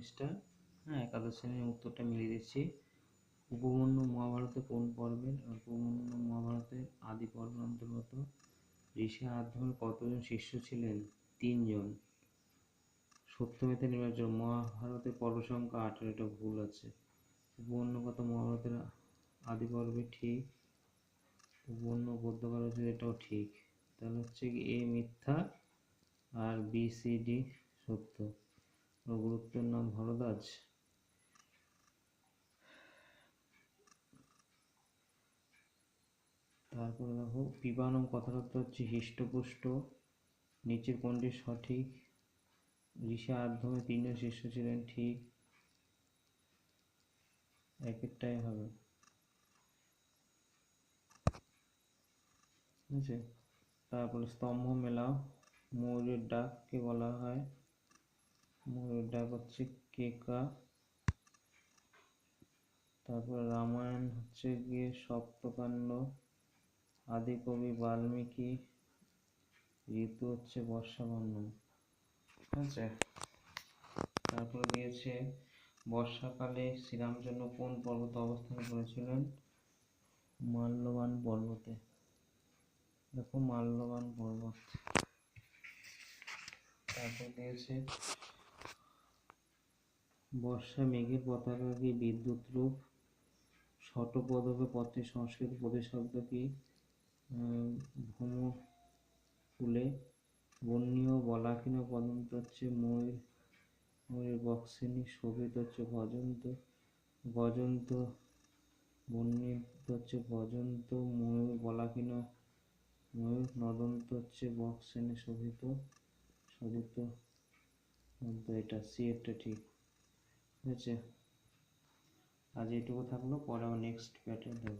জিনিসটা। হ্যাঁ, একাদশ শ্রেণীর উত্তরটা মিলিয়ে দিচ্ছি। উপমন্যু মহাভারতে কোন পর্বের? উপমন্যু মহাভারতের আদি পর্বের অন্তর্গত। ঋষি আধ্যমের কতজন শিষ্য ছিলেন? 3 জন। সত্যমেতে নির্বাচন মহাভারতের পর্ব সংখ্যা 18, এটা ভুল আছে। উপমন্যু কথা মহাভারতের আদি পর্বে ঠিক। উপমন্যু গদ্যকার হচ্ছে, এটাও ঠিক। তাহলে হচ্ছে কি এ মিথ্যা আর বি সি ডি সত্য। গুরুত্বের নাম ভরদ্বাজ। তারপরে দেখো পিপানম কথার অর্থ হচ্ছে হৃষ্টপুষ্ট। নিচের কোনটি সঠিক? ঋষি আধ্যমে 3 জন শিষ্য ছিলেন, ঠিক। একেরটাই হবে, ঠিক আছে। তারপরে স্তম্ভ মেলাও। ময়ূরের ডাককে বলা হয়? ময়ূরের ডাক হচ্ছে কেকা। তারপরে রামায়ণ হচ্ছে গিয়ে সপ্তকাণ্ড। আদি কবি বাল্মীকি। ঋতু হচ্ছে বর্ষাবর্ণ, ঠিক আছে। তারপরে দিয়েছে বর্ষাকালে শ্রীরামচন্দ্র কোন পর্বতে অবস্থান করেছিলেন? মাল্যবান পর্বতে। দেখো মাল্যবান পর্বত। তারপর দিয়েছে বর্ষা মেঘের পতাকা কি বিদ্যুৎ রূপ? শতপদকে পত্রের সংস্কৃত প্রতিশব্দ কি? ভূমফুলে। বন্যীয় বলাকিন পদন্ত হচ্ছে ময়ূর। ময়ূর বক্সিনী। শোভিত হচ্ছে গজন্ত। গজন্ত। বন্যীত হচ্ছে গজন্ত। ময়ূর বলাকিন ময়ূর। নদন্ত হচ্ছে বক্সিনী। শোভিত শোভিত এটা সি একটা ঠিক, ঠিক আছে। আজ এটুকু থাকলো, পরে আবার নেক্সট প্যাটার্ন দেবো।